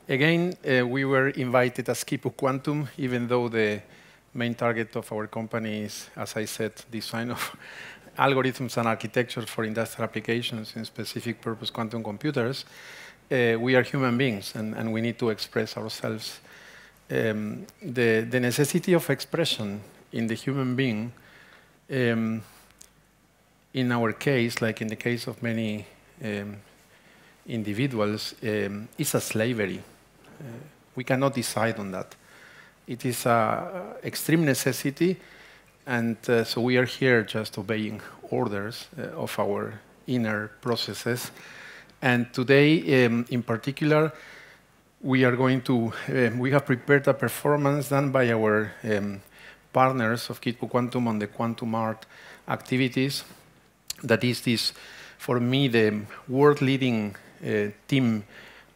Again, we were invited as Quipu Quantum, even though the main target of our company is, as I said, design of algorithms and architectures for industrial applications in specific purpose quantum computers. We are human beings, and we need to express ourselves. The necessity of expression in the human being, in our case, like in the case of many individuals, is a slavery. We cannot decide on that. It is an extreme necessity, and so we are here just obeying orders of our inner processes. And today, in particular, we are going to, we have prepared a performance done by our partners of Quipu Quantum on the Quantum Art activities. That is this, for me, the world-leading team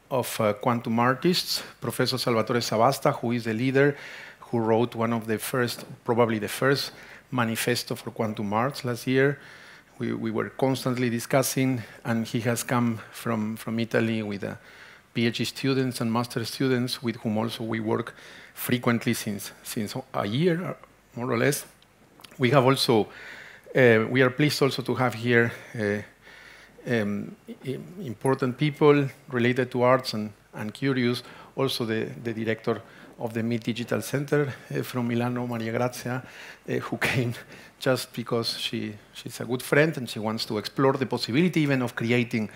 of quantum artists, Professor Salvatore Savasta, who is the leader, who wrote one of the first, probably the first manifesto for quantum arts last year. We were constantly discussing, and he has come from Italy with PhD students and master students with whom also we work frequently since a year, more or less. We have also, we are pleased also to have here important people related to arts and curious, also the director of the MIT Digital Center from Milano, Maria Grazia, who came just because she's a good friend and she wants to explore the possibility even of creating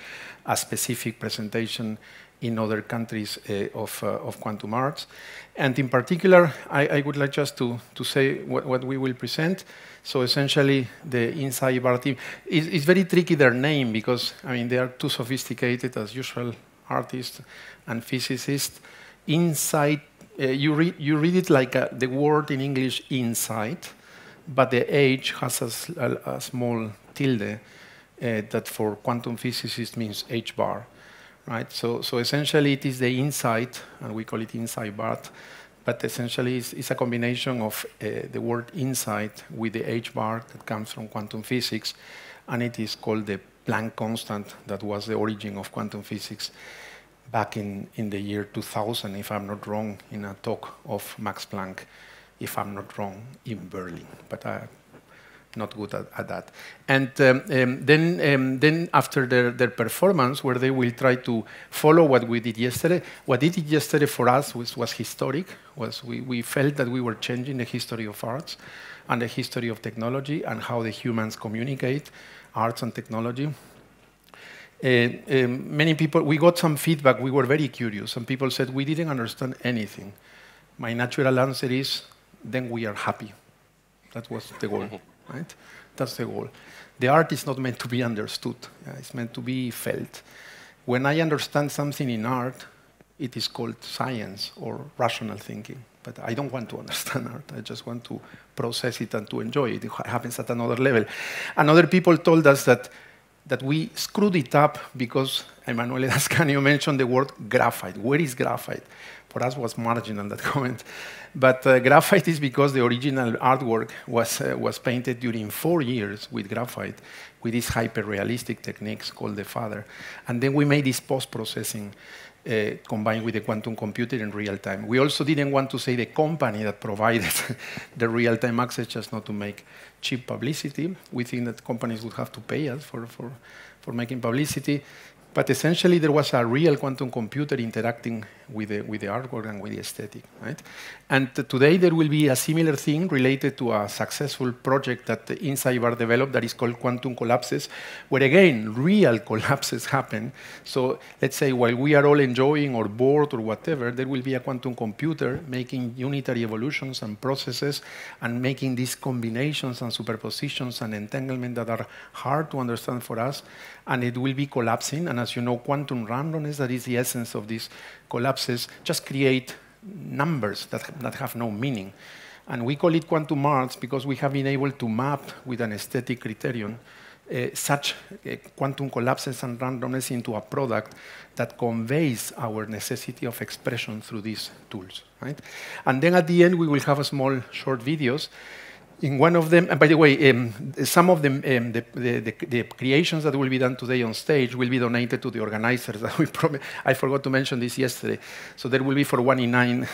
a specific presentation in other countries of quantum arts. And in particular, I would like just to say what we will present. So essentially, the Insight Bar team, it's very tricky, their name, because I mean, they are too sophisticated as usual, artists and physicists. Insight, you read it like the word in English, insight, but the H has a small tilde that for quantum physicists means H bar. Right? So essentially it is the insight, and we call it Insight Bar, but essentially it's a combination of the word insight with the H bar that comes from quantum physics, and it is called the Planck constant that was the origin of quantum physics back in the year 2000, if I'm not wrong, in a talk of Max Planck, if I'm not wrong, in Berlin. But not good at that. And then after their performance, where they will try to follow what we did yesterday, what they did yesterday for us was historic. We felt that we were changing the history of arts and the history of technology and how the humans communicate arts and technology. Many people, we got some feedback, we were very curious. Some people said, we didn't understand anything. My natural answer is, then we are happy. That was the goal. Right? That's the goal. The art is not meant to be understood. It's meant to be felt. When I understand something in art, it is called science or rational thinking. But I don't want to understand art. I just want to process it and to enjoy it. It happens at another level. And other people told us that we screwed it up because Emanuele Dascanio mentioned the word graphite. Where is graphite? For us, was marginal, that comment. But graphite is because the original artwork was painted during 4 years with graphite, with these hyper-realistic techniques called the Father. And then we made this post-processing combined with the quantum computer in real time. We also didn't want to say the company that provided the real-time access just not to make cheap publicity. We think that companies would have to pay us for making publicity. But essentially, there was a real quantum computer interacting with the artwork and with the aesthetic, right? And today, there will be a similar thing related to a successful project that the Insight Bar developed that is called Quantum Collapses, where, again, real collapses happen. So let's say while we are all enjoying or bored or whatever, there will be a quantum computer making unitary evolutions and processes and making these combinations and superpositions and entanglement that are hard to understand for us, and it will be collapsing. And as you know, quantum randomness, that is the essence of these collapses, just create numbers that have no meaning. And we call it quantum arts because we have been able to map with an aesthetic criterion such quantum collapses and randomness into a product that conveys our necessity of expression through these tools, right? And then at the end, we will have a small short videos In one of them, and by the way, some of them, the creations that will be done today on stage will be donated to the organizers. That I forgot to mention this yesterday. So there will be for 1 in 9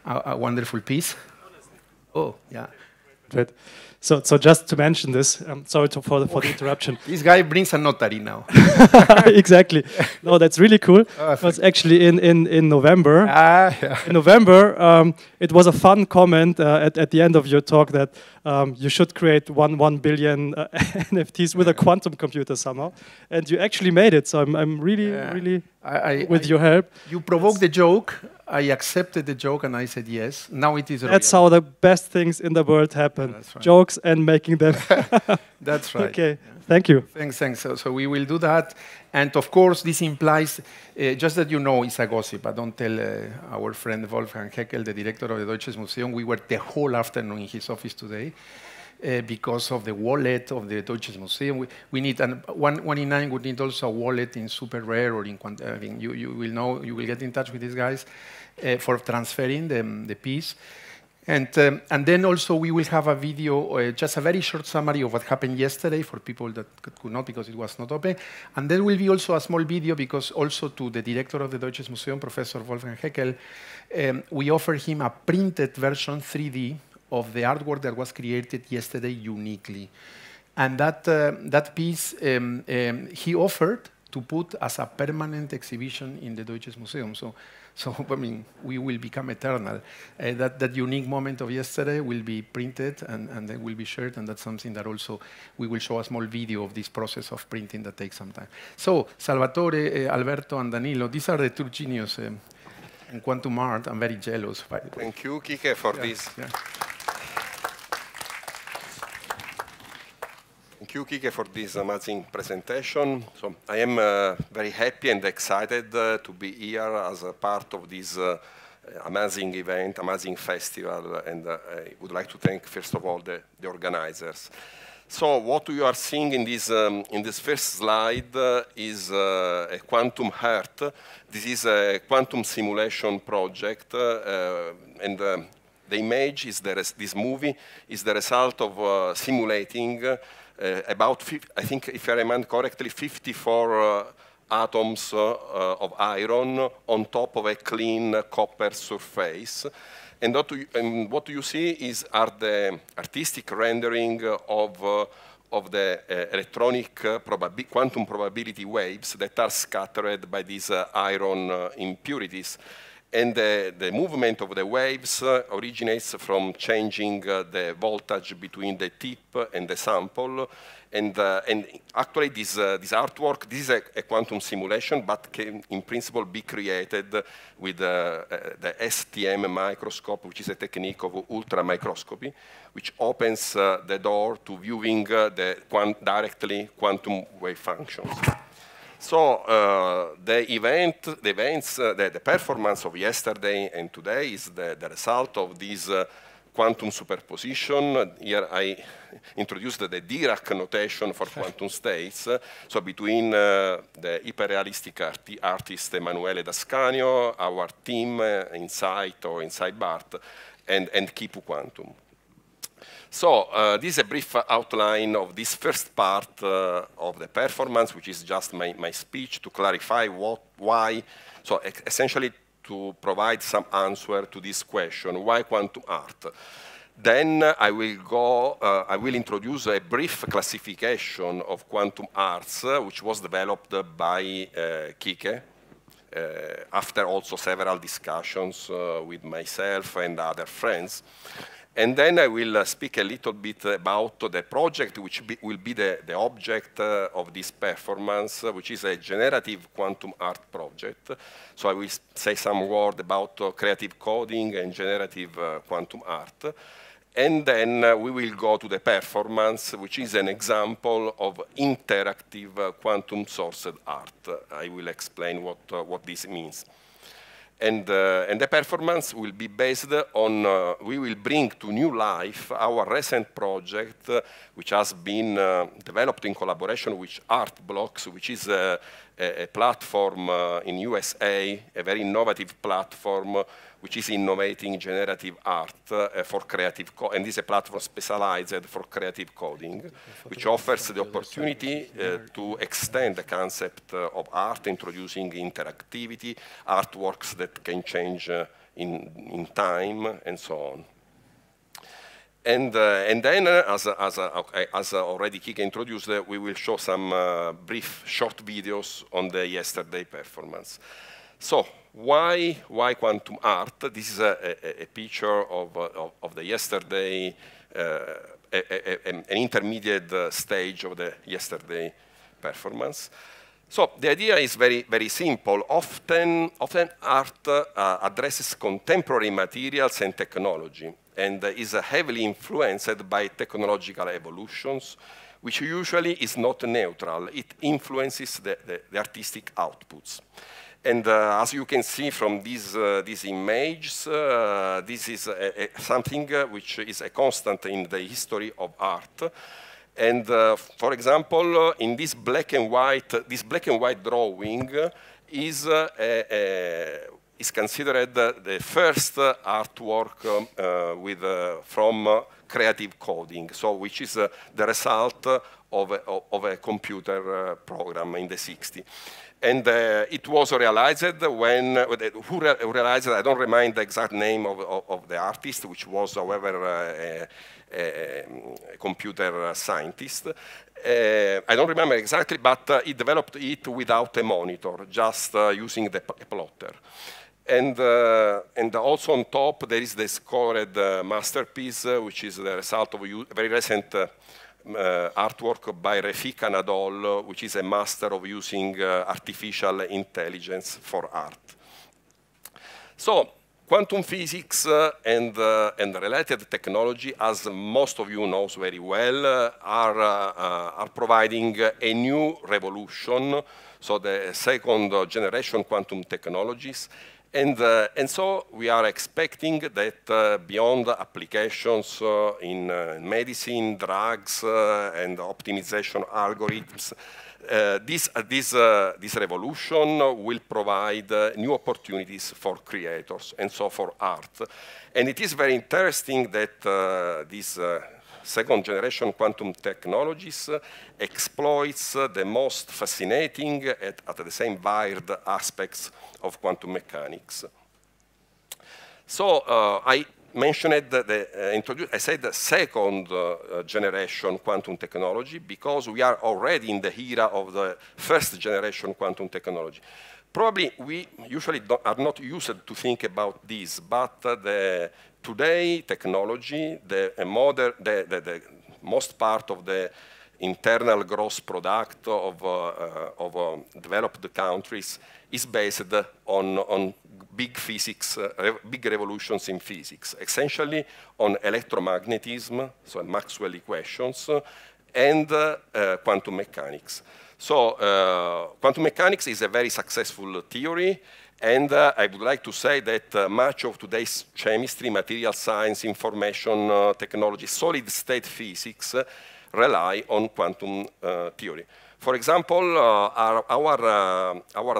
a wonderful piece. Oh, yeah. Great. So just to mention this, sorry for the interruption. This guy brings a notary now. Exactly. No, that's really cool. Because actually in November, in November, it was a fun comment at the end of your talk that you should create 1 billion NFTs with a quantum computer somehow, and you actually made it. So I'm really with your help. You provoked the joke. I accepted the joke and I said yes. Now it is real. That's how the best things in the world happen. That's right. Jokes and making them. That's right. Okay, thank you. Thanks. So we will do that. And of course, this implies, just that you know, it's a gossip. I don't tell our friend Wolfgang Heckel, the director of the Deutsches Museum. We were the whole afternoon in his office today because of the wallet of the Deutsches Museum. We need, and 1 in 9 would need also a wallet in super rare or in, I mean, you will know, you will get in touch with these guys for transferring the piece. And then also we will have a video, just a very short summary of what happened yesterday for people that could not because it was not open. And there will be also a small video because also to the director of the Deutsches Museum, Professor Wolfgang Heckel, we offer him a printed version 3D of the artwork that was created yesterday uniquely. And that piece he offered to put as a permanent exhibition in the Deutsches Museum. So I mean, we will become eternal. That unique moment of yesterday will be printed and then will be shared, and that's something that also we will show a small video of this process of printing that takes some time. So Salvatore, Alberto, and Danilo, these are the two geniuses in quantum art. I'm very jealous. By the way. Thank you, Kike, for this. Yeah. Thank you, Kike, for this amazing presentation. So I am very happy and excited to be here as a part of this amazing event, amazing festival, and I would like to thank, first of all, the organizers. So what you are seeing in this first slide is a quantum heart. This is a quantum simulation project, and the image is this movie is the result of simulating about, I think, if I remember correctly, 54 atoms of iron on top of a clean copper surface. And what you see are the artistic rendering of the electronic quantum probability waves that are scattered by these iron impurities. And the movement of the waves originates from changing the voltage between the tip and the sample. And actually, this artwork, this is a quantum simulation, but can, in principle, be created with the STM microscope, which is a technique of ultramicroscopy, which opens the door to viewing directly quantum wave functions. So the performance of yesterday and today is the result of this quantum superposition. Here I introduced the Dirac notation for quantum states. So between the hyperrealistic artist Emanuele D'Ascanio, our team Insight or Inside BART, and Kipu Quantum. So this is a brief outline of this first part of the performance, which is just my speech to clarify why. So essentially to provide some answer to this question, why quantum art? Then I will introduce a brief classification of quantum arts, which was developed by Kike, after also several discussions with myself and other friends. And then I will speak a little bit about the project which will be the object of this performance, which is a generative quantum art project. So I will say some word about creative coding and generative quantum art. And then we will go to the performance, which is an example of interactive quantum sourced art. I will explain what this means. And the performance will be based on, we will bring to new life our recent project, which has been developed in collaboration with Art Blocks, which is a a platform in USA, a very innovative platform which is innovating generative art for creative code, and this is a platform specialized for creative coding, which offers the opportunity to extend the concept of art, introducing interactivity, artworks that can change in time, and so on. And then, as already Kike introduced, we will show some brief short videos on the yesterday performance. So, why quantum art? This is a picture of the yesterday, an intermediate stage of the yesterday performance. So the idea is very simple. Often art addresses contemporary materials and technology, and is heavily influenced by technological evolutions, which usually is not neutral. It influences the artistic outputs. And as you can see from these images, this is something which is a constant in the history of art. And for example, in this black and white drawing is considered the first artwork from creative coding, so which is the result of a computer program in the 60s. And it was realized when, who realized, I don't remember the exact name of the artist, which was, however, a computer scientist. I don't remember exactly, but he developed it without a monitor, just using the plotter. And also on top, there is the scored masterpiece, which is the result of a very recent artwork by Refik Anadol, which is a master of using artificial intelligence for art. So, quantum physics and related technology, as most of you know very well, are providing a new revolution, so the second generation quantum technologies. And so we are expecting that beyond applications in medicine, drugs, and optimization algorithms, this revolution will provide new opportunities for creators and so for art. And it is very interesting that this second generation quantum technologies exploits the most fascinating at the same weird aspects of quantum mechanics. So I mentioned I said the second generation quantum technology because we are already in the era of the first generation quantum technology. Probably we usually are not used to think about this, but today technology, the most part of the internal gross product of developed countries is based on big physics, big revolutions in physics, essentially on electromagnetism, so Maxwell equations, and quantum mechanics. So quantum mechanics is a very successful theory, and I would like to say that much of today's chemistry, material science, information technology, solid state physics rely on quantum theory. For example, our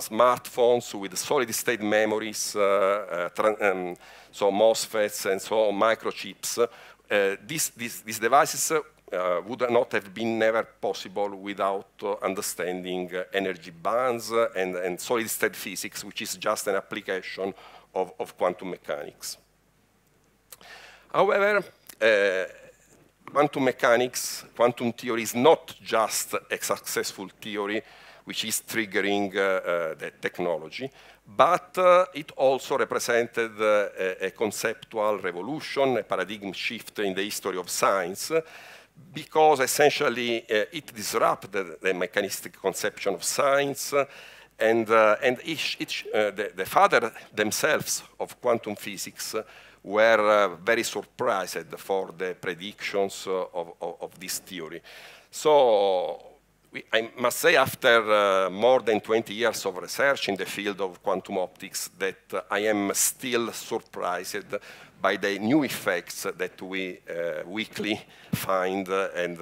smartphones with solid-state memories, so MOSFETs and so on, microchips, these devices would not have been never possible without understanding energy bands and solid-state physics, which is just an application of quantum mechanics. However, quantum mechanics, quantum theory is not just a successful theory which is triggering the technology, but it also represented a conceptual revolution, a paradigm shift in the history of science, because essentially it disrupted the mechanistic conception of science, and the fathers themselves of quantum physics were very surprised for the predictions of this theory. So I must say, after more than 20 years of research in the field of quantum optics, that I am still surprised by the new effects that we weekly find, and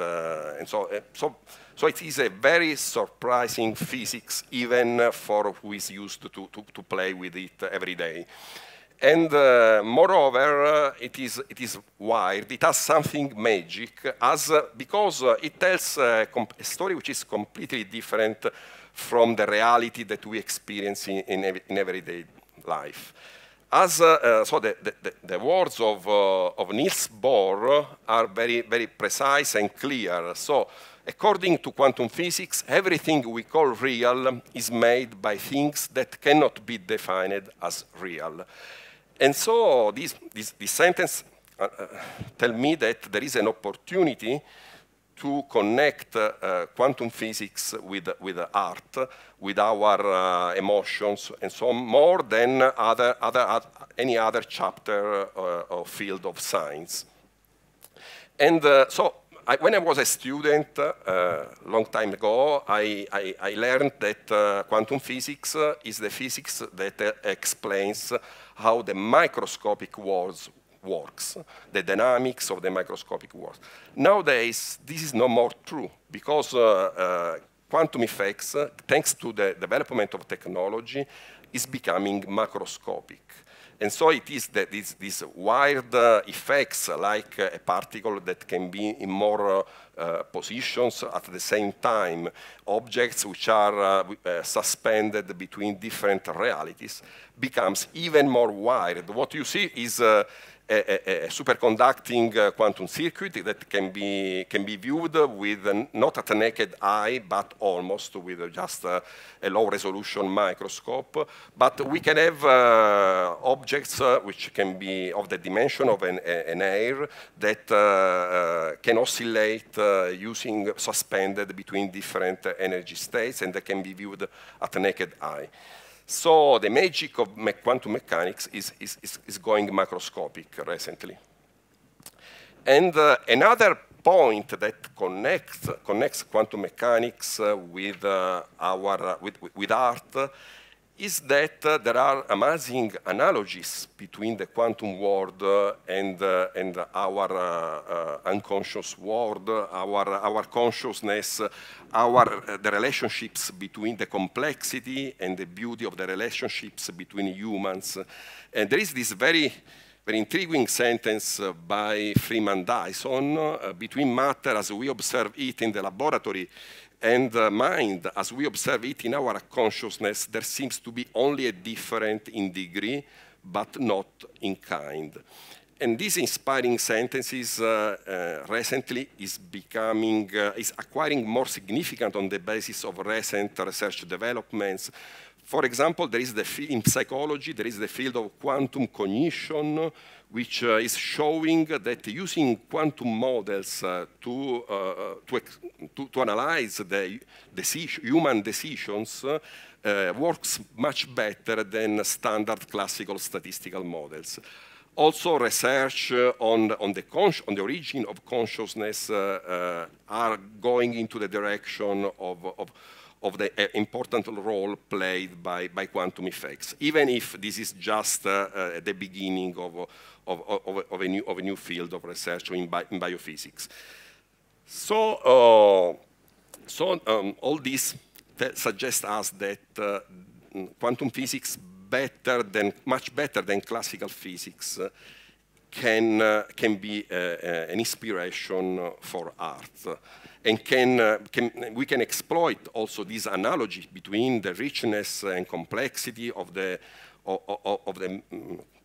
so it is a very surprising physics, even for who is used to play with it every day. And moreover, it is wired. It has something magic, because it tells a story which is completely different from the reality that we experience in everyday life. So the words of Niels Bohr are very precise and clear. So according to quantum physics, everything we call real is made by things that cannot be defined as real. And so this sentence tells me that there is an opportunity to connect quantum physics with art, with our emotions, and so more than any other chapter or field of science. And so when I was a student a long time ago, I learned that quantum physics is the physics that explains how the microscopic world works, the dynamics of the microscopic world. Nowadays, this is no more true, because quantum effects, thanks to the development of technology, is becoming macroscopic. And so it is that these wired effects, like a particle that can be in more positions at the same time, objects which are suspended between different realities, becomes even more wired. What you see is a superconducting quantum circuit that can be viewed with not at a naked eye, but almost with just a low-resolution microscope. But we can have objects which can be of the dimension of an air that can oscillate using suspended between different energy states, and that can be viewed at a naked eye. So the magic of quantum mechanics is going macroscopic recently. And another point that connects quantum mechanics with art is that there are amazing analogies between the quantum world and our unconscious world, our consciousness, the relationships between the complexity and the beauty of the relationships between humans. And there is this very intriguing sentence by Freeman Dyson, between matter as we observe it in the laboratory and mind as we observe it in our consciousness, there seems to be only a difference in degree, but not in kind. And this inspiring sentences recently is acquiring more significance on the basis of recent research developments. For example, in psychology, there is the field of quantum cognition, which is showing that using quantum models to analyze the human decisions works much better than standard classical statistical models. Also, research on the origin of consciousness are going into the direction of the important role played by quantum effects, even if this is just the beginning of a new field of research in biophysics. So, all this suggests us that quantum physics, much better than classical physics, can be an inspiration for art. And we can exploit also this analogy between the richness and complexity of the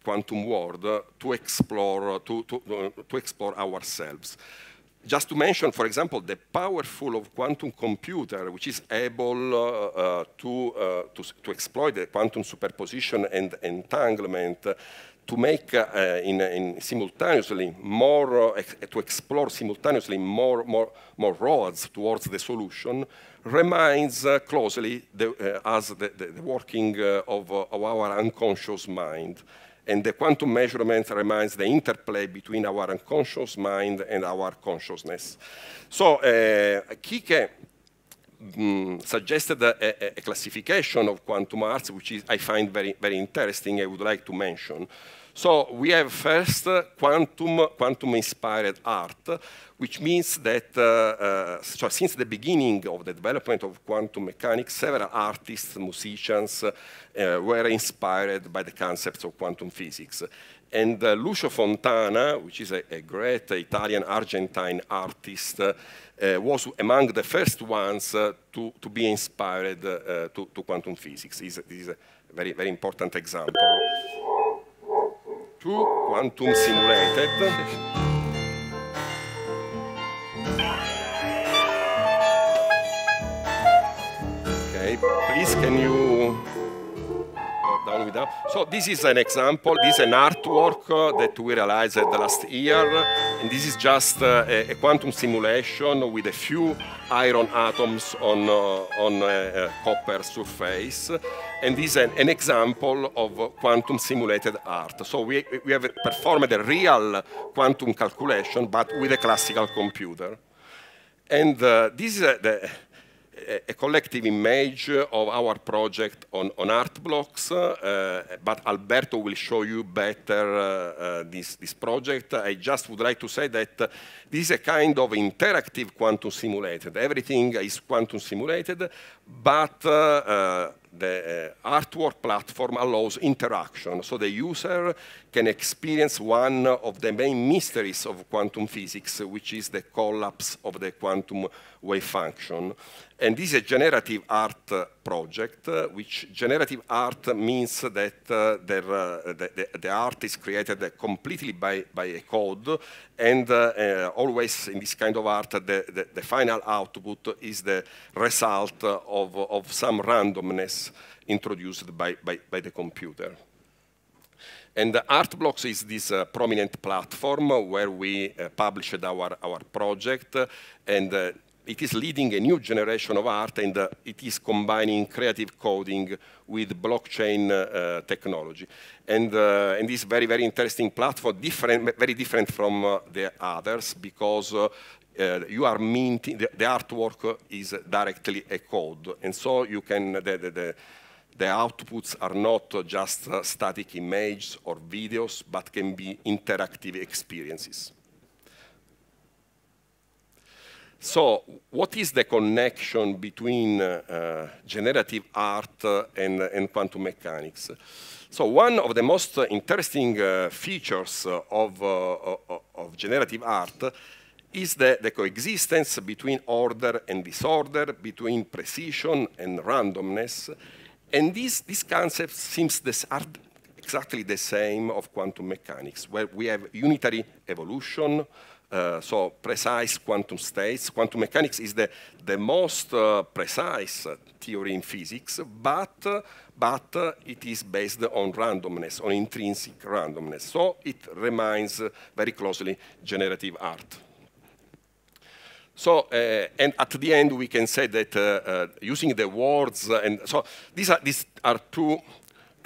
quantum world to explore ourselves. Just to mention, for example, the powerful quantum computer, which is able to exploit the quantum superposition and entanglement to make simultaneously to explore simultaneously more roads towards the solution, reminds closely the working of our unconscious mind. And the quantum measurement reminds the interplay between our unconscious mind and our consciousness. So Kike suggested a classification of quantum arts, which I find very, very interesting. I would like to mention. So we have first quantum-inspired art, which means that so since the beginning of the development of quantum mechanics, several artists, musicians were inspired by the concepts of quantum physics. And Lucio Fontana, which is a great Italian-Argentine artist, was among the first ones to be inspired to quantum physics. This is a very, very important example. To quantum simulated. Okay, please can you go down with that? So this is an example, this is an artwork that we realized last year, and this is just a quantum simulation with a few iron atoms on a copper surface. And this is an example of quantum simulated art. So we have performed a real quantum calculation, but with a classical computer. And this is a collective image of our project on art blocks, but Alberto will show you better this project. I just would like to say that this is a kind of interactive quantum simulated. Everything is quantum simulated, but the artwork platform allows interaction, so the user can experience one of the main mysteries of quantum physics, which is the collapse of the quantum wave function. And this is a generative art project, which generative art means that the art is created completely by a code, and always in this kind of art, the final output is the result of some randomness introduced by the computer. And Artblocks is this prominent platform where we published our project, and it is leading a new generation of art, and it is combining creative coding with blockchain technology. And this very, very interesting platform, very different from the others, because you are minting, the artwork is directly a code. And so you can, the outputs are not just static images or videos, but can be interactive experiences. So what is the connection between generative art and quantum mechanics? So one of the most interesting features of generative art is the coexistence between order and disorder, between precision and randomness. And these concepts seems are exactly the same of quantum mechanics, where we have unitary evolution, so precise quantum states. Quantum mechanics is the most precise theory in physics, but it is based on randomness, on intrinsic randomness. So it remains very closely generative art. So, and at the end, we can say that using the words, and so these are two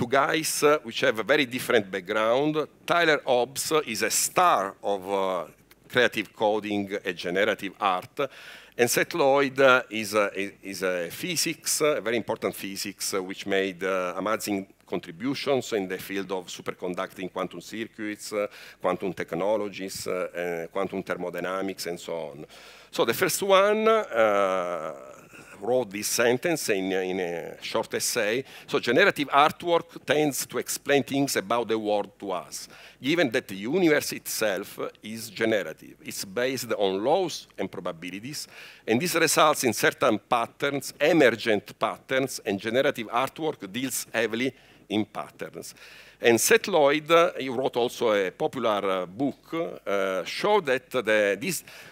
guys which have a very different background. Tyler Hobbs is a star of creative coding and generative art, and Seth Lloyd is a physics, a very important physics, which made amazing contributions in the field of superconducting quantum circuits, quantum technologies, quantum thermodynamics, and so on. So the first one wrote this sentence in a short essay. So generative artwork tends to explain things about the world to us, given that the universe itself is generative. It's based on laws and probabilities, and this results in certain patterns, emergent patterns, and generative artwork deals heavily in patterns. And Seth Lloyd, he wrote also a popular book, showed that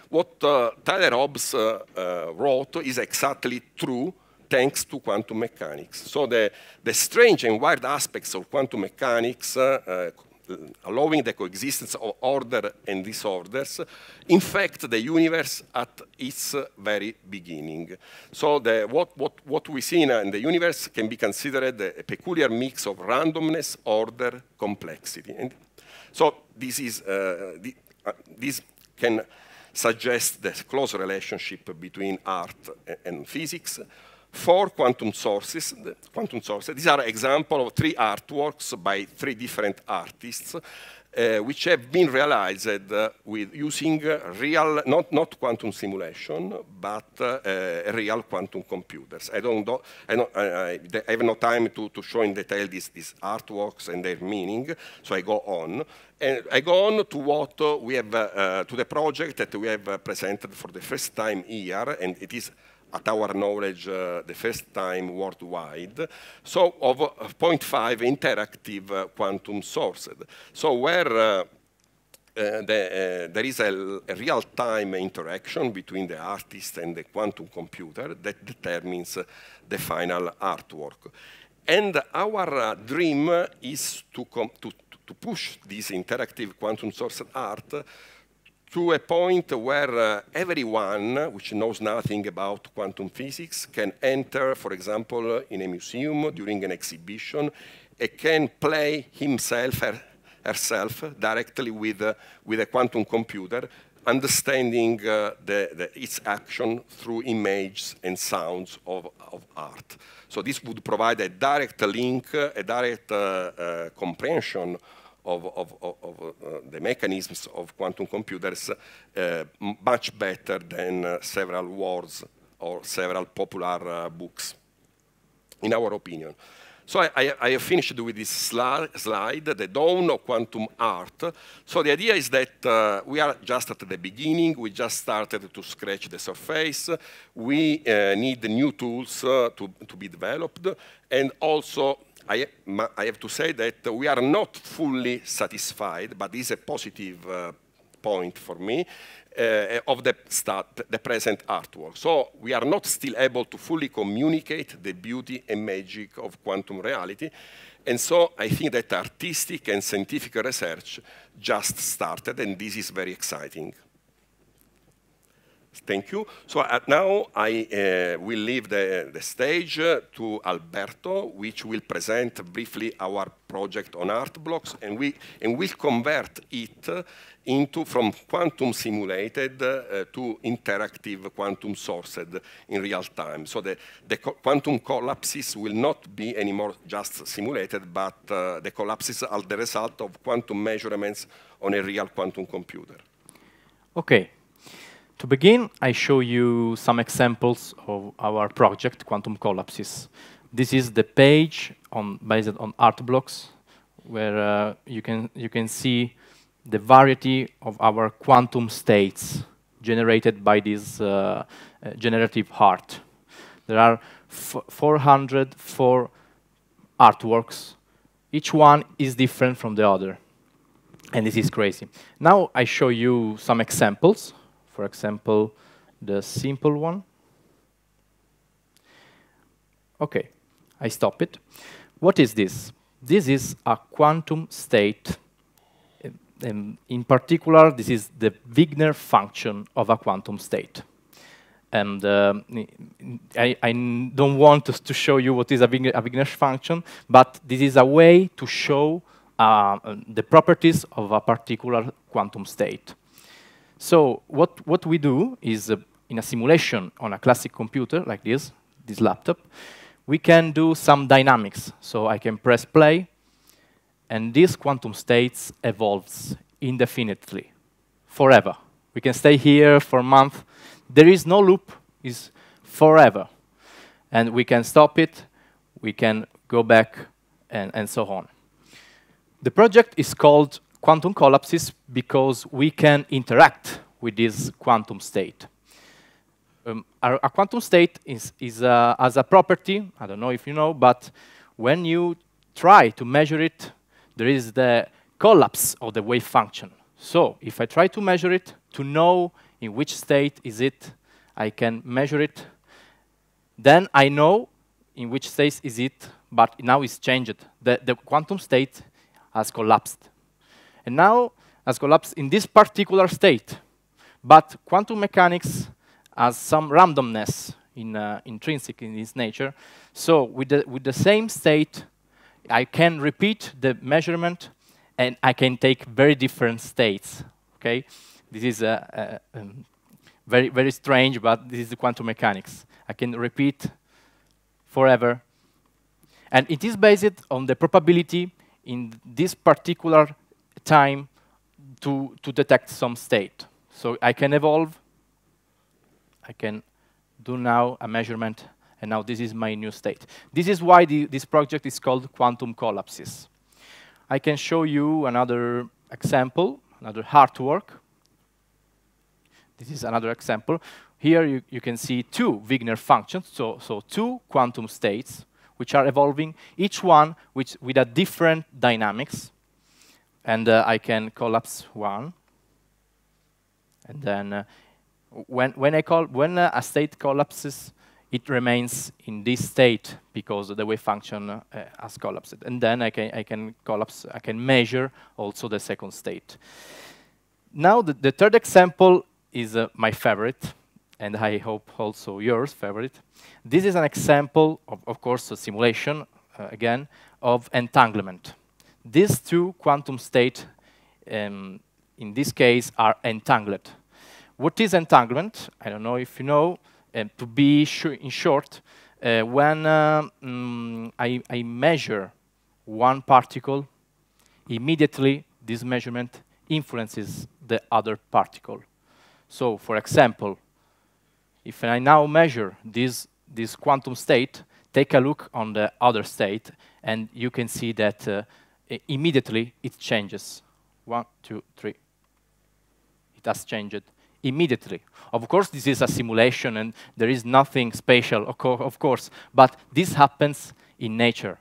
what Tyler Hobbs wrote is exactly true thanks to quantum mechanics. So the strange and weird aspects of quantum mechanics, allowing the coexistence of order and disorders, infect the universe at its very beginning. So what we see in the universe can be considered a peculiar mix of randomness, order, complexity. And so this can suggests the close relationship between art and physics. 4 quantum sources. These are examples of 3 artworks by 3 different artists, which have been realized with using real, not quantum simulation, but real quantum computers. I have no time to show in detail these artworks and their meaning, so I go on. And I go on to what we have, to the project that we have presented for the first time here, and it is, at our knowledge, the first time worldwide, so of 0.5 interactive quantum sources. So where there is a real-time interaction between the artist and the quantum computer that determines the final artwork. And our dream is to push this interactive quantum source art to a point where everyone which knows nothing about quantum physics can enter, for example, in a museum during an exhibition, and can play himself or herself directly with a quantum computer, understanding its action through images and sounds of art. So this would provide a direct link, a direct comprehension of the mechanisms of quantum computers much better than several words or several popular books, in our opinion. So I have finished with this slide, the dawn of quantum art. So the idea is that we are just at the beginning. We just started to scratch the surface. We need new tools to be developed. And also, I have to say that we are not fully satisfied, but this is a positive point for me, of the present artwork. So we are not still able to fully communicate the beauty and magic of quantum reality. And so I think that artistic and scientific research just started, and this is very exciting. Thank you. So now I will leave the stage to Alberto, which will present briefly our project on art blocks, and we'll convert it from quantum simulated to interactive quantum sourced in real time. So the quantum collapses will not be anymore just simulated, but the collapses are the result of quantum measurements on a real quantum computer. Okay. To begin, I show you some examples of our project, Quantum Collapses. This is the page based on art blocks, where you can see the variety of our quantum states generated by this generative art. There are 404 artworks. Each one is different from the other, and this is crazy. Now I show you some examples. For example, the simple one. Okay, I stop it. What is this? This is a quantum state. In particular, this is the Wigner function of a quantum state. And I don't want to show you what is a Wigner function, but this is a way to show the properties of a particular quantum state. So what we do is, in a simulation on a classic computer like this laptop, we can do some dynamics. So I can press play, and this quantum states evolves indefinitely, forever. We can stay here for a month. There is no loop, it's forever. And we can stop it, we can go back, and so on. The project is called Quantum Collapses because we can interact with this quantum state. A quantum state has a property, I don't know if you know, but when you try to measure it, there is the collapse of the wave function. So if I try to measure it, to know in which state is it, I can measure it. Then I know in which state is it, but now it's changed. The quantum state has collapsed. And now has collapsed in this particular state. But quantum mechanics has some randomness intrinsic in its nature. So with the same state, I can repeat the measurement, and I can take very different states. Okay, this is very, very strange, but this is the quantum mechanics. I can repeat forever. And it is based on the probability in this particular time to detect some state. So I can evolve. I can do now a measurement, and now this is my new state. This is why this project is called Quantum Collapses. I can show you another example, another artwork. This is another example. Here you can see two Wigner functions, so two quantum states, which are evolving, each one with a different dynamics. And I can collapse one. And then when a state collapses, it remains in this state because the wave function has collapsed. And then I can collapse. I can measure also the second state. Now the third example is my favorite, and I hope also yours favorite. This is an example of course, a simulation again of entanglement. These two quantum states, in this case, are entangled. What is entanglement? I don't know if you know. To be in short, when I measure one particle, immediately this measurement influences the other particle. So, for example, if I now measure this quantum state, take a look on the other state, and you can see that immediately it changes. 1, 2, 3. It has changed immediately. Of course, this is a simulation, and there is nothing special, of course, but this happens in nature.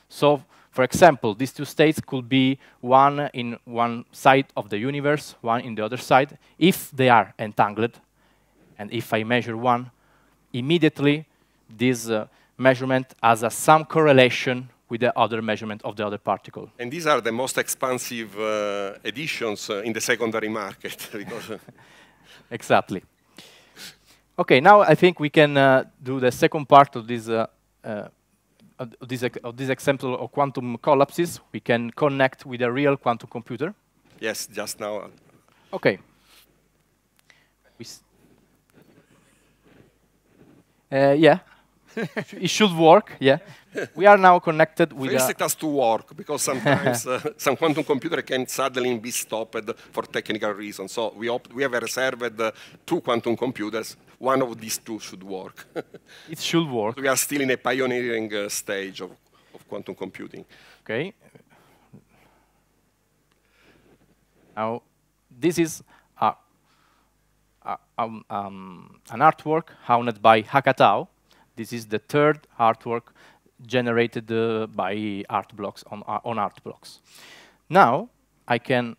So, for example, these two states could be one in one side of the universe, one in the other side. If they are entangled, and if I measure one, immediately this measurement has some correlation with the other measurement of the other particle. And these are the most expensive editions in the secondary market. Because exactly. Okay, now I think we can do the second part of this example of quantum collapses. We can connect with a real quantum computer. Yes, just now. Okay. Yeah, it should work. Yeah, we are now connected with. First, it has to work because sometimes some quantum computer can suddenly be stopped for technical reasons. So we have reserved 2 quantum computers. One of these 2 should work. It should work. So we are still in a pioneering stage of quantum computing. Okay. Now, this is an artwork owned by Hackatao. This is the third artwork generated by Artblocks on Artblocks. Now I can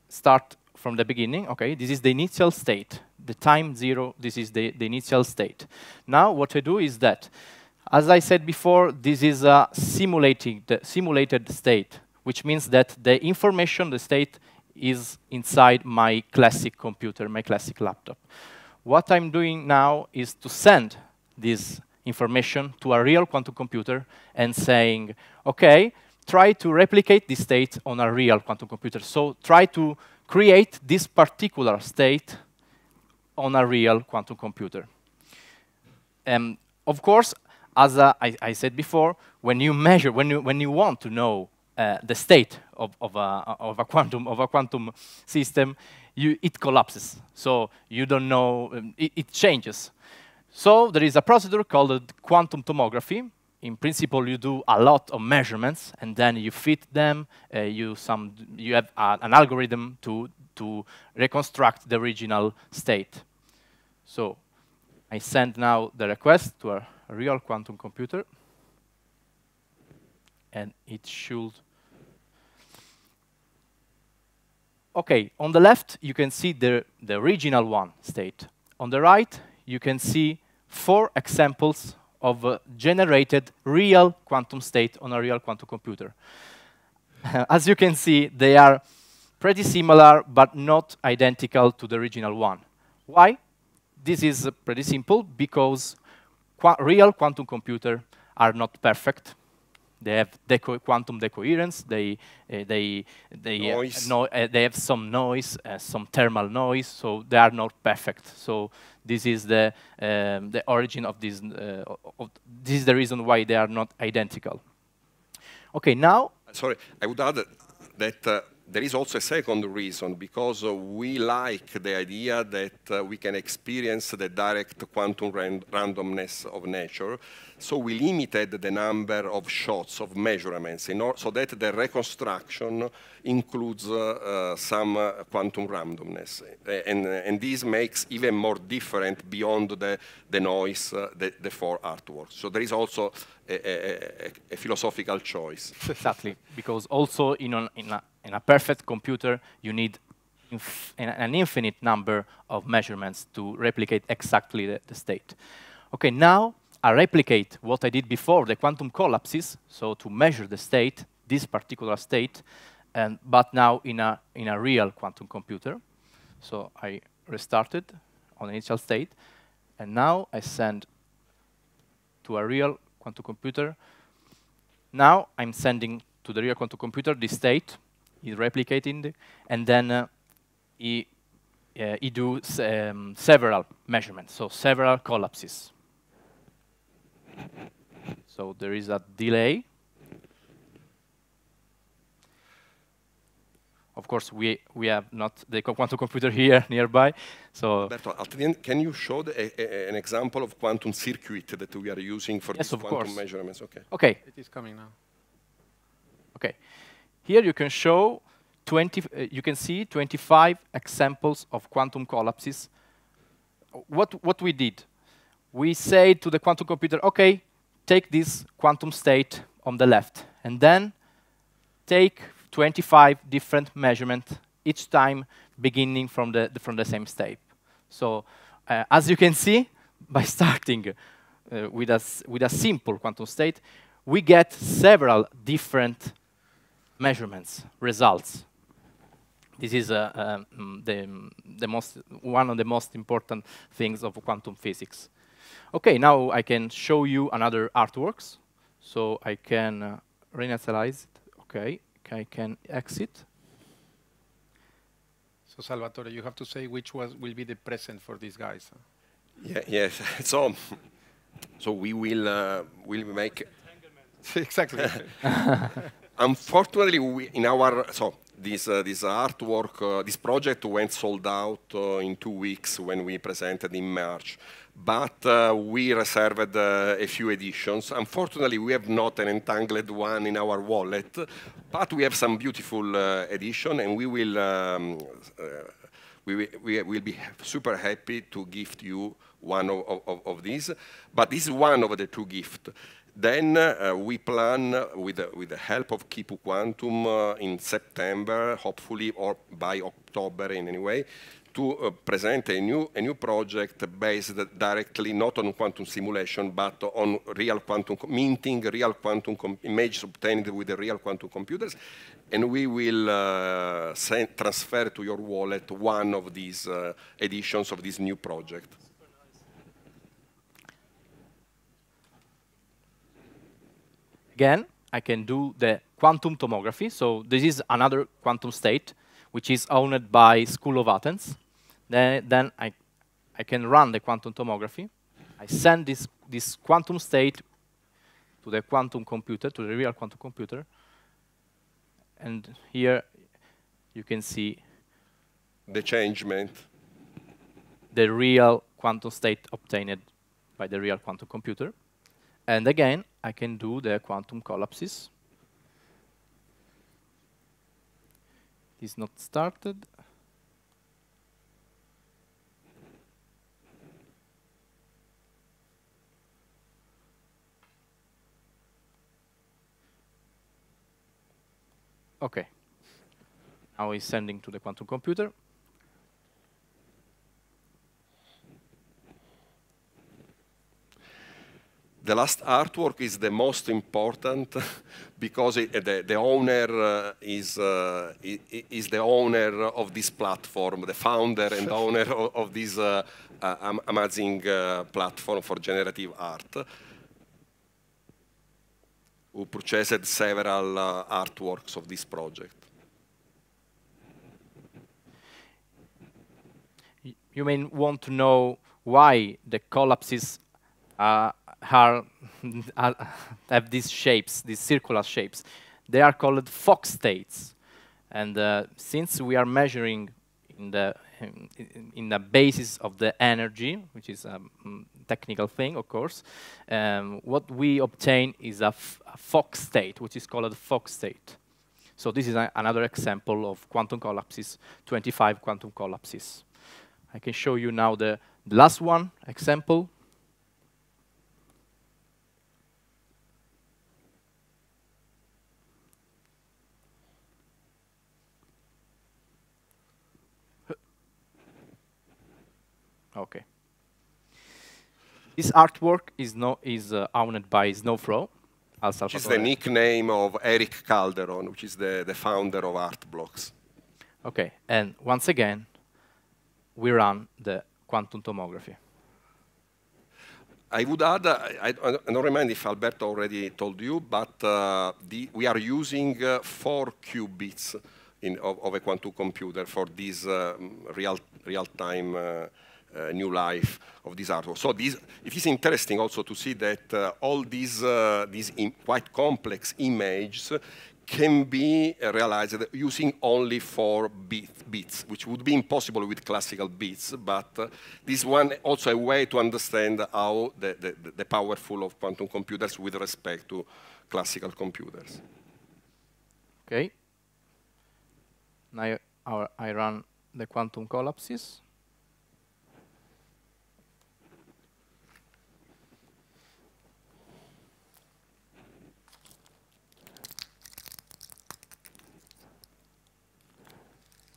start from the beginning. Okay, this is the initial state. The time 0. This is the initial state. Now what I do is that, as I said before, this is a simulated state, which means that the information, the state, is inside my classic computer, my classic laptop. What I'm doing now is to send this information to a real quantum computer and saying, okay, try to replicate this state on a real quantum computer. So try to create this particular state on a real quantum computer. Of course, as I said before, when you measure, when you want to know the state of a quantum system, it collapses. So you don't know, it changes. So there is a procedure called quantum tomography. In principle, you do a lot of measurements, and then you fit them. You have an algorithm to reconstruct the original state. So I send now the request to a real quantum computer, and it should. Okay, on the left, you can see the original one state. On the right, you can see 4 examples of generated real quantum state on a real quantum computer. As you can see, they are pretty similar, but not identical to the original one. Why? This is pretty simple, because real quantum computers are not perfect. They have quantum decoherence. They have some noise, some thermal noise. So they are not perfect. So this is the origin of this. This is the reason why they are not identical. Okay, now. Sorry, I would add that there is also a second reason, because we like the idea that we can experience the direct quantum randomness of nature. So we limited the number of shots of measurements so that the reconstruction includes some quantum randomness. And this makes even more different beyond the noise, the four artworks. So there is also a philosophical choice. Exactly, because also in a perfect computer, you need an infinite number of measurements to replicate exactly the state. Okay, now I replicate what I did before, the quantum collapses, so to measure the state, this particular state, but now in a real quantum computer. So I restarted on initial state, and now I send to a real quantum computer. Now I'm sending to the real quantum computer the state, is replicating, and then he do several measurements, so several collapses. So there is a delay. Of course, we have not the quantum computer here nearby. So Alberto, at the end, can you show an example of quantum circuit that we are using for these quantum measurements? Okay. Okay. It is coming now. Okay. Here you can show you can see 25 examples of quantum collapses. What we did, we say to the quantum computer, okay, take this quantum state on the left, and then take 25 different measurements, each time beginning from the same state. So as you can see, by starting with a simple quantum state, we get several different measurements, results. This is one of the most important things of quantum physics. Okay, now I can show you another artworks. So I can reinitialize it. Okay, I can exit. So Salvatore, you have to say which will be the present for these guys. Huh? Yeah, yes. So we will make exactly. Unfortunately, this artwork, this project went sold out in 2 weeks when we presented in March. But we reserved a few editions. Unfortunately, we have not an entangled one in our wallet, but we have some beautiful edition, and we will be super happy to gift you one of these. But this is one of the 2 gifts. Then we plan, with the help of Qipu Quantum, in September, hopefully, or by October in any way, to present a new project based directly not on quantum simulation, but on real quantum, minting real quantum images obtained with the real quantum computers. And we will transfer to your wallet one of these editions of this new project. Again, I can do the quantum tomography. So this is another quantum state, which is owned by School of Athens. Then I can run the quantum tomography. I send this quantum state to the quantum computer, to the real quantum computer. And here you can see the changement, the real quantum state obtained by the real quantum computer. And again, I can do the quantum collapses. It is not started. Okay. Now it's sending to the quantum computer. The last artwork is the most important because the owner is the owner of this platform, the founder and owner of this amazing platform for generative art. who purchased several artworks of this project. You may want to know why the collapses have these shapes, these circular shapes. They are called Fock states. And since we are measuring in the basis of the energy, which is a technical thing, of course, what we obtain is a Fock state, which is called a Fock state. So this is another example of quantum collapses, 25 quantum collapses. I can show you now the last one example. Okay. This artwork is owned by Snowflow. Which is the nickname of Eric Calderon, which is the founder of Artblocks. Okay, and once again, we run the quantum tomography. I would add, I don't remember if Alberto already told you, but we are using 4 qubits of a quantum computer for this real-time new life of this artwork. So it is interesting also to see that all these quite complex images can be realized using only 4 bits, which would be impossible with classical bits, but this one also a way to understand how the powerful of quantum computers with respect to classical computers. Okay. Now I run the quantum collapses.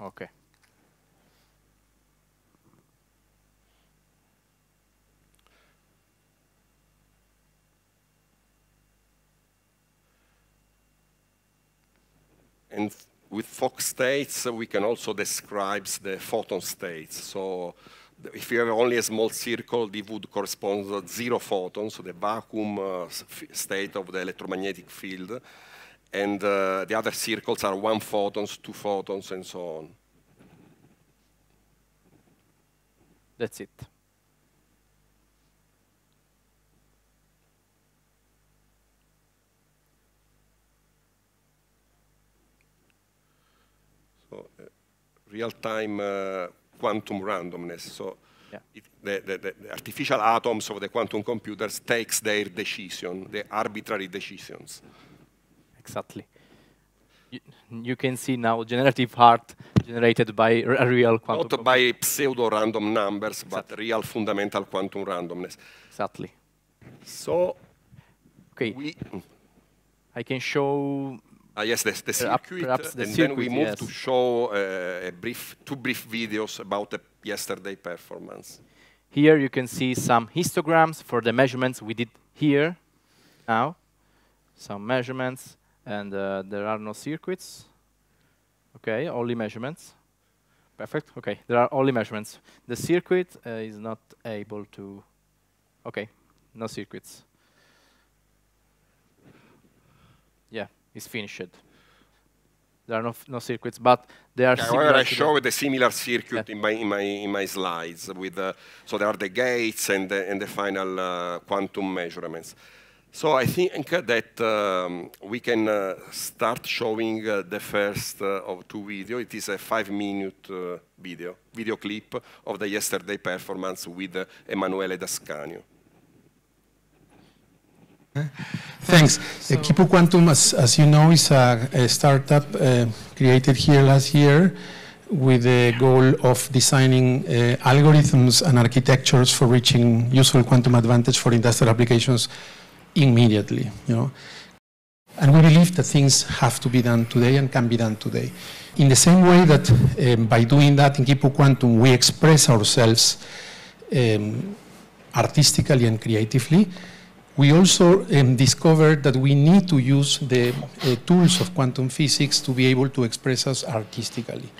Okay. And with Fock states, we can also describe the photon states. So if you have only a small circle, it would correspond to 0 photons, so the vacuum state of the electromagnetic field. And the other circles are 1 photons, 2 photons, and so on. That's it. So real-time quantum randomness. So yeah. The artificial atoms of the quantum computers takes their decision, the arbitrary decisions. Exactly. You can see now generative art generated by a real quantum. Not by pseudo-random numbers, exactly, but real fundamental quantum randomness. Exactly. So, okay, I can show. Yes, the circuit, and then we move to show two brief videos about the yesterday performance. Here you can see some histograms for the measurements we did here. Now, some measurements. And there are no circuits. Okay, only measurements. Perfect. Okay, there are only measurements. The circuit is not able to. Okay, no circuits. Yeah, it's finished. There are no circuits, but they are. However, I showed a similar circuit in my slides with so there are the gates and the final quantum measurements. So I think that we can start showing the first of 2 videos. It is a 5-minute video clip of the yesterday performance with Emanuele D'Ascanio. Thanks. Quipu Quantum, as you know, is a startup created here last year with the goal of designing algorithms and architectures for reaching useful quantum advantage for industrial applications immediately, And we believe that things have to be done today and can be done today. In the same way that by doing that in Quipu Quantum, we express ourselves artistically and creatively, we also discovered that we need to use the tools of quantum physics to be able to express us artistically.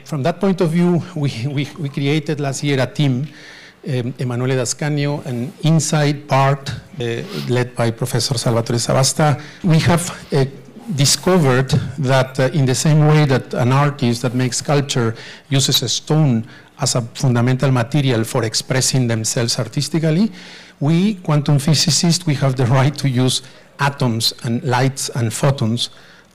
From that point of view, we created last year a team Emanuele D'Ascanio, and inside part led by Professor Salvatore Savasta, we have discovered that in the same way that an artist that makes sculpture uses a stone as a fundamental material for expressing themselves artistically, we, quantum physicists, we have the right to use atoms and lights and photons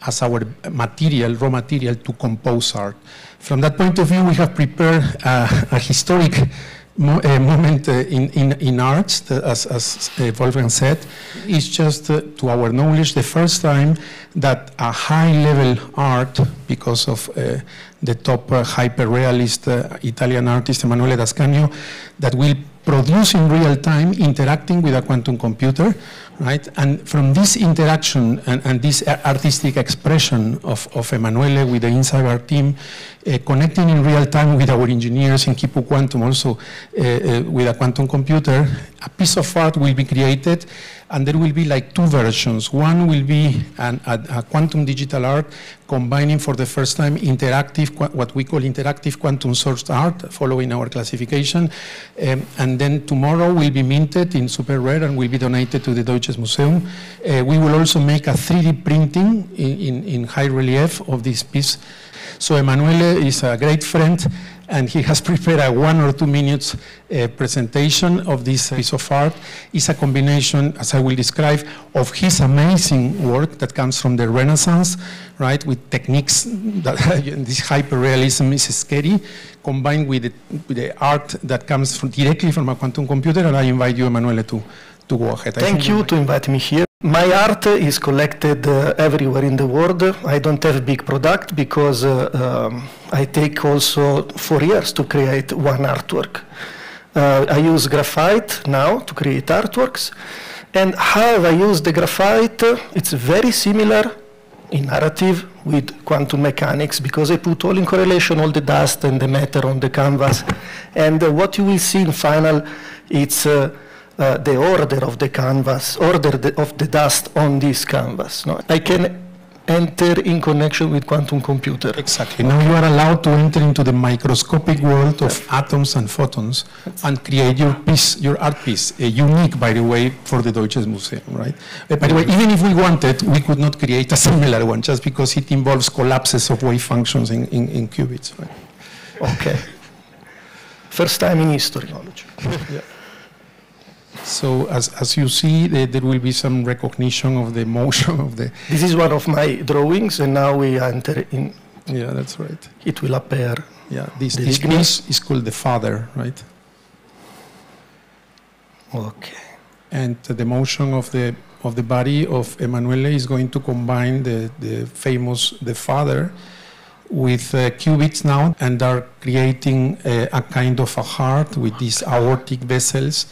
as our material, raw material to compose art. From that point of view, we have prepared a historic moment in arts, as Wolfgang said. It's just, to our knowledge, the first time that a high-level art, because of the top hyper-realist Italian artist Emanuele D'Ascanio, that will produce in real time, interacting with a quantum computer, right? And from this interaction and this artistic expression of Emanuele with the InSideArt team, connecting in real time with our engineers in Quipu Quantum, also with a quantum computer, a piece of art will be created, and there will be like two versions. One will be a quantum digital art combining for the first time interactive, what we call interactive quantum sourced art, following our classification. And then tomorrow will be minted in super rare and will be donated to the Deutsches Museum. We will also make a 3D printing in high relief of this piece. So Emanuele is a great friend, and he has prepared a 1 or 2 minutes presentation of this piece of art. It's a combination, as I will describe, of his amazing work that comes from the Renaissance, right, with techniques that this hyper-realism is scary, combined with the art that comes directly from a quantum computer. And I invite you, Emanuele, to go ahead. Thank you to invite me here. My art is collected everywhere in the world. I don't have a big product because I take also 4 years to create one artwork. I use graphite now to create artworks. And how I use the graphite, it's very similar in narrative with quantum mechanics, because I put all in correlation all the dust and the matter on the canvas. And what you will see in final, it's the order of the canvas, order of the dust on this canvas. No? I can enter in connection with quantum computer. Exactly. Now you are allowed to enter into the microscopic world of atoms and photons and create your piece, your art piece, unique, by the way, for the Deutsches Museum, right? By the way, even if we wanted, we could not create a similar one just because it involves collapses of wave functions in qubits, right? Okay. First time in history. Yeah. So as you see, there will be some recognition of the motion of the... This is one of my drawings, and now we enter in... Yeah, that's right. It will appear. Yeah, this piece is called The Father, right? Okay. And the motion of the body of Emanuele is going to combine the famous The Father with qubits now, and are creating a kind of a heart with these aortic vessels.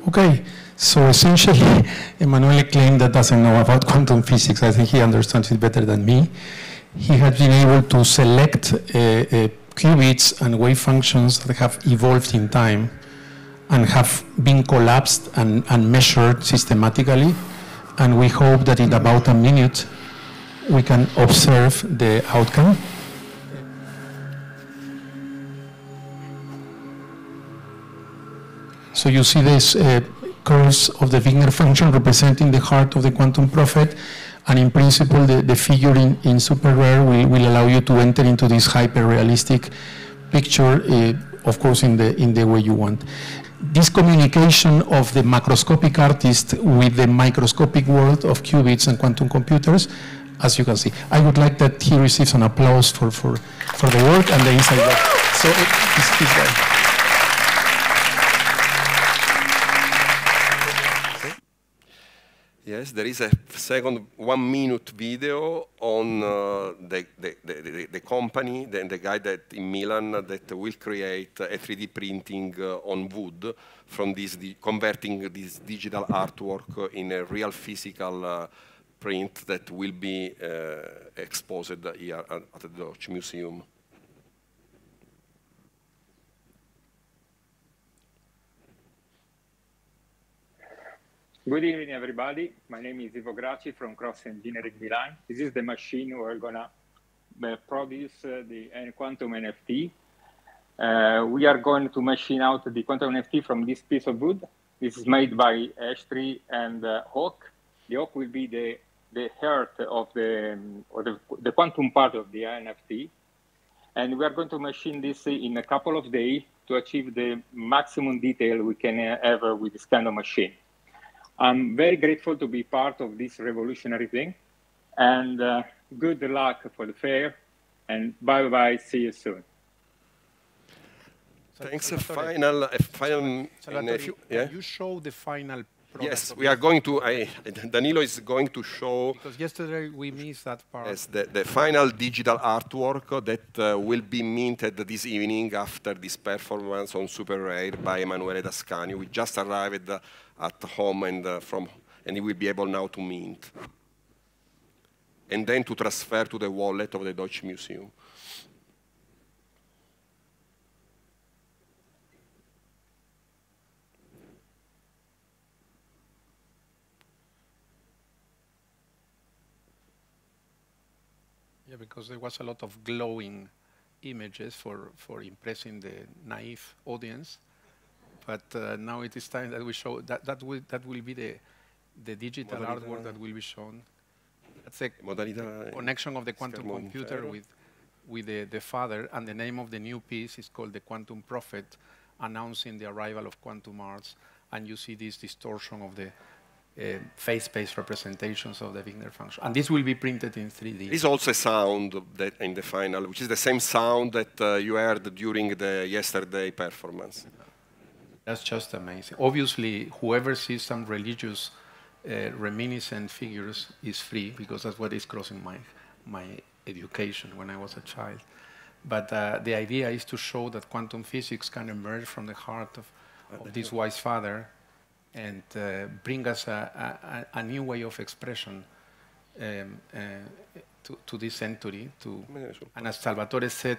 Okay, so essentially, Emanuele claimed that doesn't know about quantum physics. I think he understands it better than me. He has been able to select qubits and wave functions that have evolved in time and have been collapsed and measured systematically. And we hope that in about a minute, we can observe the outcome. So you see this curves of the Wigner function representing the heart of the quantum prophet. And in principle, the figure in super rare will allow you to enter into this hyper-realistic picture, of course, in the way you want. This communication of the macroscopic artist with the microscopic world of qubits and quantum computers, as you can see. I would like that he receives an applause for the work and the inside work. So this guy. Yes, there is a second 1-minute video on the company, the guy that in Milan that will create a 3D printing on wood from this, converting this digital artwork in a real physical print that will be exposed here at the Deutsche Museum. Good evening, everybody. My name is Ivo Gracci from Cross Engineering Milan. This is the machine we're going to produce the quantum NFT. We are going to machine out the quantum NFT from this piece of wood. This is made by ash tree and oak. The oak will be the heart of the quantum part of the NFT. And we are going to machine this in a couple of days to achieve the maximum detail we can have with this kind of machine. I'm very grateful to be part of this revolutionary thing, and good luck for the fair, and bye-bye, see you soon. Thanks. Salvatore, yeah? you show the final product. Yes, we are going to, Danilo is going to show. Because yesterday we missed that part. Yes, the final digital artwork that will be minted this evening after this performance on Super Rare by Emanuele Dascani. We just arrived at home and he will be able now to mint. And then to transfer to the wallet of the Deutsche Museum. Yeah, because there was a lot of glowing images for impressing the naive audience. But now it is time that we show that will be the digital artwork that will be shown. That's a connection of the quantum computer with the father, and the name of the new piece is called The Quantum Prophet, announcing the arrival of quantum arts. And you see this distortion of the phase-space representations of the Wigner function. And this will be printed in 3D. There is also a sound that in the final, which is the same sound that you heard during the yesterday performance. That's just amazing. Obviously, whoever sees some religious reminiscent figures is free, because that's what is crossing my education when I was a child. But the idea is to show that quantum physics can emerge from the heart of this wise father and bring us a new way of expression to this century. And as Salvatore said,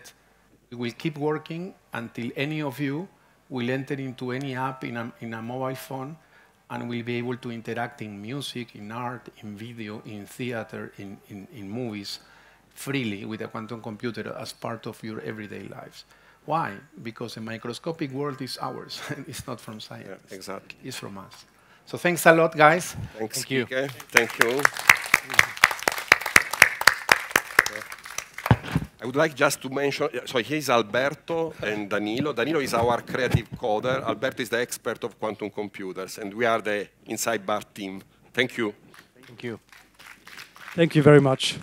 we will keep working until any of you will enter into any app in a mobile phone and will be able to interact in music, in art, in video, in theater, in movies, freely with a quantum computer as part of your everyday lives. Why? Because the microscopic world is ours. It's not from science. Yeah, exactly. It's from us. So thanks a lot, guys. Thanks, Thank you. Kike. Thank you. I would like just to mention, so here's Alberto and Danilo. Danilo is our creative coder. Alberto is the expert of quantum computers, and we are the Inside Bar team. Thank you. Thank you. Thank you very much.